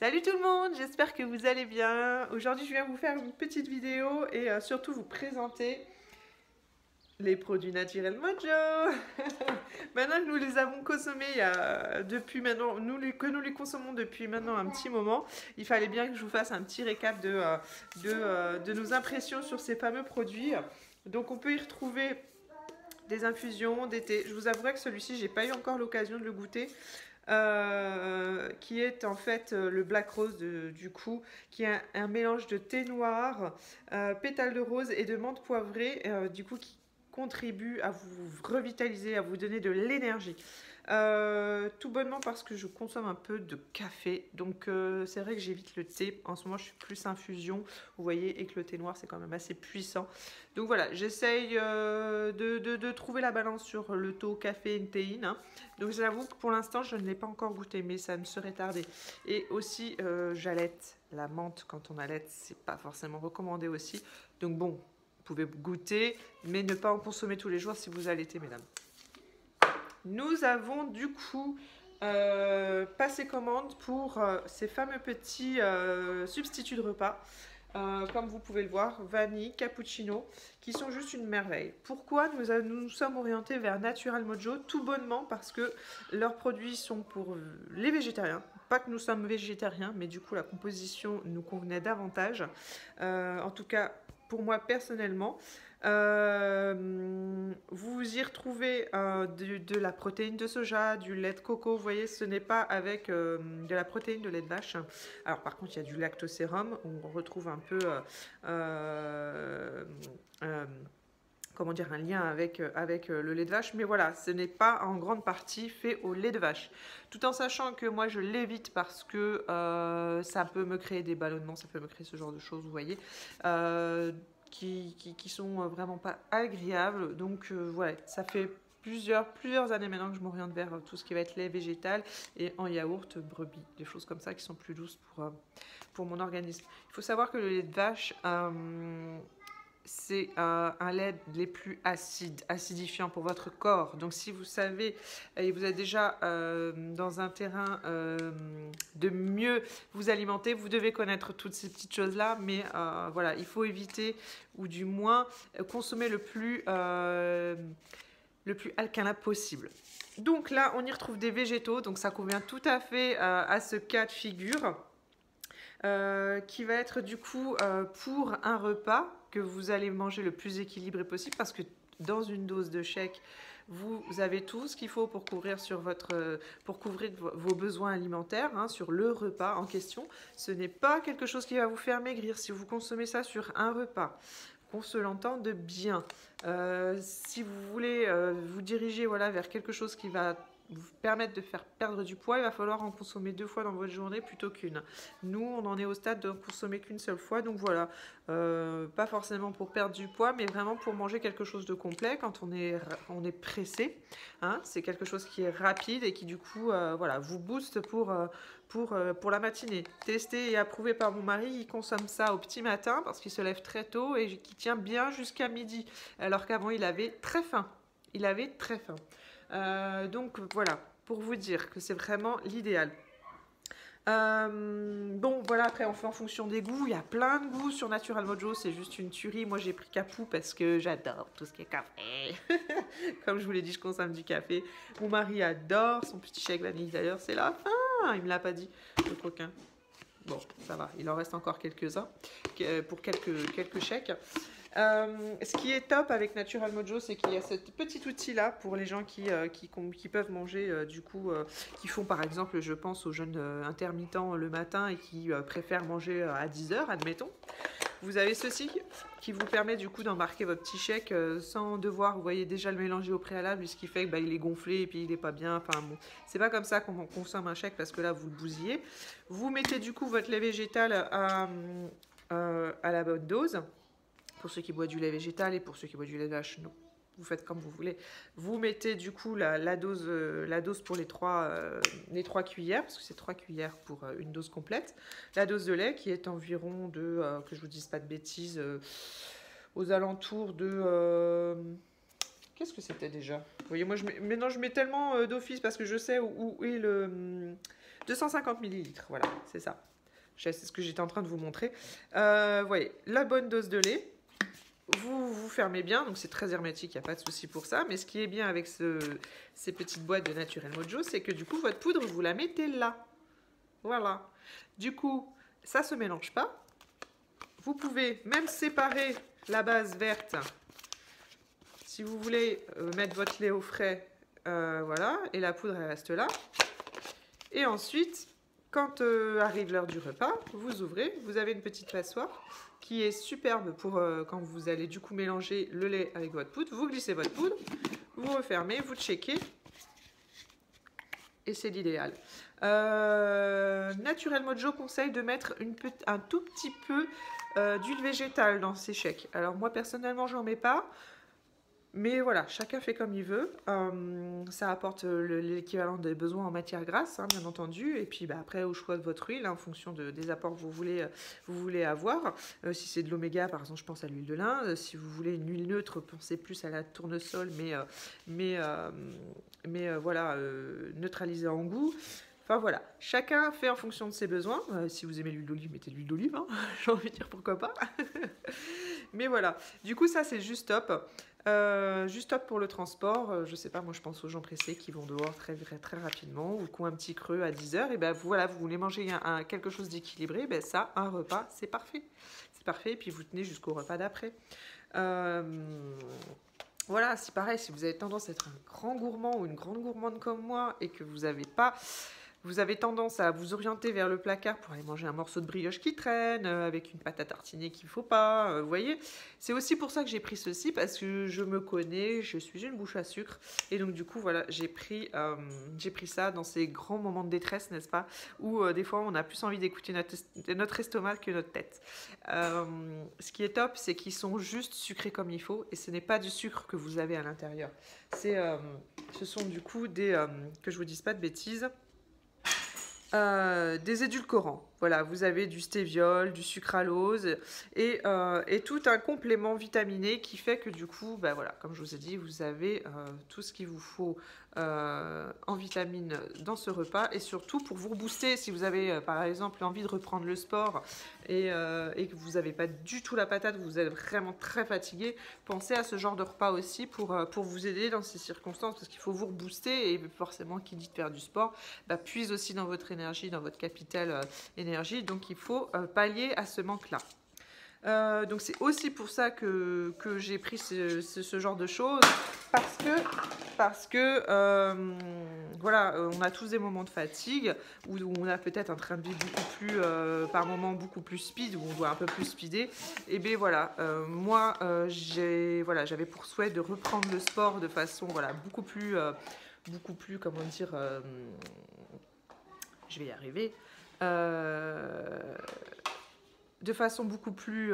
Salut tout le monde, j'espère que vous allez bien. Aujourd'hui, je viens vous faire une petite vidéo et surtout vous présenter les produits naturels Mojo. Maintenant que nous les avons consommés depuis maintenant, que nous les consommons depuis maintenant un petit moment, il fallait bien que je vous fasse un petit récap de nos impressions sur ces fameux produits. Donc on peut y retrouver des infusions, des thés. Je vous avouerai que celui-ci, j'ai pas eu encore l'occasion de le goûter. Qui est en fait le Black Rose du coup, qui est un mélange de thé noir, pétales de rose et de menthe poivrée, du coup qui contribue à vous revitaliser, à vous donner de l'énergie. Tout bonnement parce que je consomme un peu de café, donc c'est vrai que j'évite le thé. En ce moment, je suis plus infusion, vous voyez, et que le thé noir c'est quand même assez puissant. Donc voilà, j'essaye de trouver la balance sur le taux caféine-théine. Hein. Donc j'avoue que pour l'instant, je ne l'ai pas encore goûté, mais ça ne serait tardé. Et aussi, j'allaite. La menthe, quand on allaite, c'est pas forcément recommandé aussi. Donc bon, vous pouvez goûter, mais ne pas en consommer tous les jours si vous allaitez, mesdames. Nous avons du coup passé commande pour ces fameux petits substituts de repas. Comme vous pouvez le voir, vanille, cappuccino, qui sont juste une merveille. Pourquoi nous sommes orientés vers Natural Mojo? Tout bonnement parce que leurs produits sont pour les végétariens. Pas que nous sommes végétariens, mais du coup la composition nous convenait davantage. En tout cas, pour moi personnellement. Vous y retrouvez de la protéine de soja, du lait de coco. Vous voyez, ce n'est pas avec de la protéine de lait de vache. Alors par contre, il y a du lactosérum où on retrouve un peu comment dire, un lien avec le lait de vache. Mais voilà, ce n'est pas en grande partie fait au lait de vache. Tout en sachant que moi, je l'évite parce que ça peut me créer des ballonnements, ça peut me créer ce genre de choses, vous voyez. Qui sont vraiment pas agréables. Donc voilà, ça fait plusieurs années maintenant que je m'oriente vers tout ce qui va être lait végétal et en yaourt, brebis, des choses comme ça qui sont plus douces pour mon organisme. Il faut savoir que le lait de vache, c'est un lait les plus acidifiants pour votre corps. Donc si vous savez et vous êtes déjà dans un terrain de mieux vous alimenter, vous devez connaître toutes ces petites choses-là, mais voilà, il faut éviter ou du moins consommer le plus alcalin possible. Donc là, on y retrouve des végétaux, donc ça convient tout à fait à ce cas de figure. Qui va être du coup pour un repas que vous allez manger le plus équilibré possible parce que dans une dose de chèque, vous avez tout ce qu'il faut pour couvrir, pour couvrir vos besoins alimentaires sur le repas en question. Ce n'est pas quelque chose qui va vous faire maigrir si vous consommez ça sur un repas. Qu'on se l'entende bien. Si vous voulez vous diriger vers quelque chose qui va vous permettre de faire perdre du poids, il va falloir en consommer 2 fois dans votre journée plutôt qu'une. Nous, on en est au stade de ne consommer qu'une seule fois, donc voilà, pas forcément pour perdre du poids, mais vraiment pour manger quelque chose de complet quand on est pressé. Hein, c'est quelque chose qui est rapide et qui du coup voilà, vous booste pour la matinée. Testé et approuvé par mon mari, il consomme ça au petit matin parce qu'il se lève très tôt et qui tient bien jusqu'à midi, alors qu'avant il avait très faim. Il avait très faim. Donc voilà, pour vous dire que c'est vraiment l'idéal. Bon voilà, après on fait en fonction des goûts. Il y a plein de goûts sur Natural Mojo, c'est juste une tuerie. Moi j'ai pris Capou parce que j'adore tout ce qui est café. Comme je vous l'ai dit, je consomme du café. Mon mari adore son petit chèque vanille d'ailleurs, c'est la fin. Il me l'a pas dit, le coquin. Bon, ça va, il en reste encore quelques-uns pour quelques chèques. Ce qui est top avec Natural Mojo, c'est qu'il y a ce petit outil là pour les gens qui peuvent manger qui font par exemple, je pense aux jeunes intermittents le matin et qui préfèrent manger à 10h, admettons. Vous avez ceci qui vous permet du coup d'embarquer votre petit chèque sans devoir, vous voyez, déjà le mélanger au préalable, ce qui fait que il est gonflé et puis il n'est pas bien. Enfin bon, c'est pas comme ça qu'on consomme un chèque parce que là vous le bousillez. Vous mettez du coup votre lait végétal à la bonne dose. Pour ceux qui boivent du lait végétal et pour ceux qui boivent du lait de vache, non. Vous faites comme vous voulez. Vous mettez du coup la dose pour les 3 cuillères, parce que c'est 3 cuillères pour une dose complète. La dose de lait qui est environ de, que je vous dise pas de bêtises, aux alentours de... qu'est-ce que c'était déjà? Vous voyez, moi maintenant je mets tellement d'office parce que je sais où est 250 millilitres, voilà, c'est ça. C'est ce que j'étais en train de vous montrer. Voyez, la bonne dose de lait. Vous fermez bien, donc c'est très hermétique, il n'y a pas de souci pour ça. Mais ce qui est bien avec ces petites boîtes de Naturel Mojo, c'est que du coup, votre poudre, vous la mettez là. Voilà. Du coup, ça ne se mélange pas. Vous pouvez même séparer la base verte. Si vous voulez mettre votre lait au frais, voilà. Et la poudre, elle reste là. Et ensuite, quand arrive l'heure du repas, vous ouvrez, vous avez une petite passoire qui est superbe pour quand vous allez du coup mélanger le lait avec votre poudre. Vous glissez votre poudre, vous refermez, vous checkez et c'est l'idéal. Naturel Mojo conseille de mettre un tout petit peu d'huile végétale dans ces shakes. Alors moi personnellement j'en mets pas. Mais voilà, chacun fait comme il veut. Ça apporte l'équivalent des besoins en matière grasse, hein, bien entendu. Et puis après, au choix de votre huile, hein, en fonction des apports que vous voulez avoir. Si c'est de l'oméga, par exemple, je pense à l'huile de lin. Si vous voulez une huile neutre, pensez plus à la tournesol, mais voilà, neutralisée en goût. Enfin voilà, chacun fait en fonction de ses besoins. Si vous aimez l'huile d'olive, mettez de l'huile d'olive. Hein. J'ai envie de dire pourquoi pas. Mais voilà, du coup ça c'est juste top. Juste top pour le transport. Je sais pas, moi je pense aux gens pressés qui vont dehors très rapidement ou qui ont un petit creux à 10h. Et ben voilà, vous voulez manger quelque chose d'équilibré, ben ça, un repas, c'est parfait. C'est parfait, et puis vous tenez jusqu'au repas d'après. Voilà, c'est pareil, si vous avez tendance à être un grand gourmand ou une grande gourmande comme moi et que vous avez tendance à vous orienter vers le placard pour aller manger un morceau de brioche qui traîne, avec une pâte à tartiner qu'il ne faut pas, vous voyez. C'est aussi pour ça que j'ai pris ceci, parce que je me connais, je suis une bouche à sucre. Et donc du coup, voilà, j'ai pris ça dans ces grands moments de détresse, n'est-ce pas, où des fois on a plus envie d'écouter notre estomac que notre tête. Ce qui est top, c'est qu'ils sont juste sucrés comme il faut, et ce n'est pas du sucre que vous avez à l'intérieur. Ce sont du coup que je vous dise pas de bêtises, des édulcorants. Voilà, vous avez du stéviol, du sucralose et tout un complément vitaminé qui fait que du coup, bah voilà, comme je vous ai dit, vous avez tout ce qu'il vous faut en vitamines dans ce repas, et surtout pour vous booster si vous avez par exemple envie de reprendre le sport et que vous n'avez pas du tout la patate, vous êtes vraiment très fatigué, pensez à ce genre de repas aussi pour vous aider dans ces circonstances, parce qu'il faut vous rebooster, et forcément qui dit de faire du sport, bah, puise aussi dans votre énergie, dans votre capital énergie, donc il faut pallier à ce manque-là. Donc c'est aussi pour ça que j'ai pris ce genre de choses, parce que voilà, on a tous des moments de fatigue où on a peut-être un train de vie beaucoup plus, par moments beaucoup plus speed, où on doit un peu plus speeder. Et bien voilà, moi j'avais pour souhait de reprendre le sport de façon beaucoup plus, comment dire, je vais y arriver. De façon beaucoup plus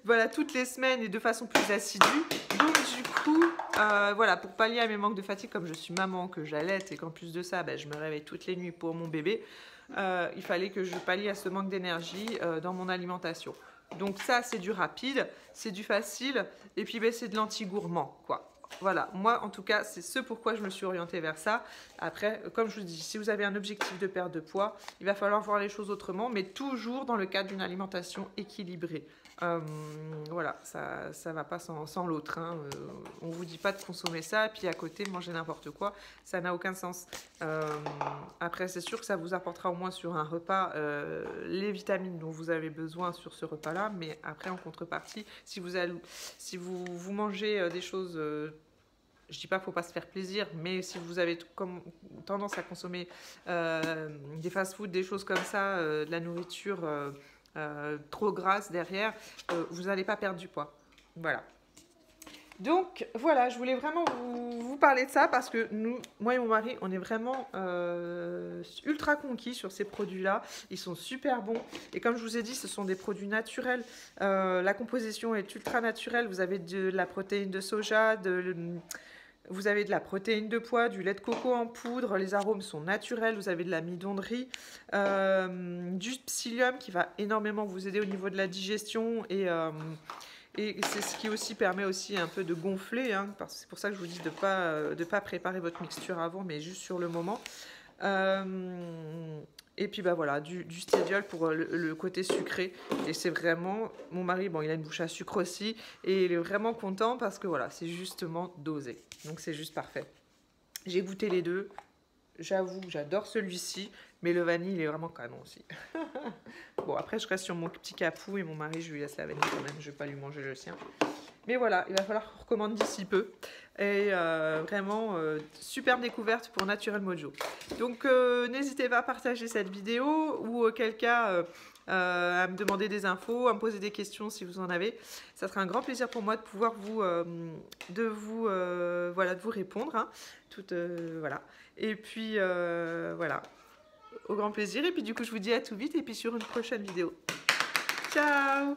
voilà, toutes les semaines et de façon plus assidue. Donc du coup, voilà, pour pallier à mes manques de fatigue, comme je suis maman, que j'allaite et qu'en plus de ça, je me réveille toutes les nuits pour mon bébé, il fallait que je pallie à ce manque d'énergie dans mon alimentation. Donc ça, c'est du rapide, c'est du facile, et puis c'est de l'anti-gourmand, quoi. Voilà, moi en tout cas, c'est ce pourquoi je me suis orientée vers ça. Après, comme je vous dis, si vous avez un objectif de perte de poids, il va falloir voir les choses autrement, mais toujours dans le cadre d'une alimentation équilibrée. Voilà, ça va pas sans l'autre. Hein. On vous dit pas de consommer ça, et puis à côté, manger n'importe quoi, ça n'a aucun sens. Après, c'est sûr que ça vous apportera au moins sur un repas les vitamines dont vous avez besoin sur ce repas-là, mais après, en contrepartie, si vous mangez des choses... je dis pas qu'il ne faut pas se faire plaisir, mais si vous avez tendance à consommer des fast-food, des choses comme ça, de la nourriture trop grasse derrière, vous n'allez pas perdre du poids. Voilà. Donc voilà, je voulais vraiment vous parler de ça, parce que moi et mon mari, on est vraiment ultra conquis sur ces produits-là. Ils sont super bons. Et comme je vous ai dit, ce sont des produits naturels. La composition est ultra naturelle. Vous avez de la protéine de soja, vous avez de la protéine de pois, du lait de coco en poudre, les arômes sont naturels, vous avez de l'amidon de riz, du psyllium qui va énormément vous aider au niveau de la digestion Et c'est ce qui aussi permet aussi un peu de gonfler, hein, c'est pour ça que je vous dis de pas préparer votre mixture avant, mais juste sur le moment. Et puis bah voilà, du stevia pour le côté sucré. Et c'est vraiment, mon mari, bon, il a une bouche à sucre aussi, et il est vraiment content parce que voilà, c'est justement dosé. Donc c'est juste parfait. J'ai goûté les deux. J'avoue, j'adore celui-ci, mais le vanille, il est vraiment canon aussi. Bon, après, je reste sur mon petit capou et mon mari, je lui laisse la vanille quand même. Je vais pas lui manger le sien. Mais voilà, il va falloir qu'on recommande d'ici peu. Et vraiment, superbe découverte pour Natural Mojo. Donc, n'hésitez pas à partager cette vidéo ou auquel cas à me demander des infos, à me poser des questions si vous en avez. Ça sera un grand plaisir pour moi de pouvoir voilà, de vous répondre. Hein, voilà. Et puis, voilà, au grand plaisir. Et puis, du coup, je vous dis à tout vite et puis sur une prochaine vidéo. Ciao!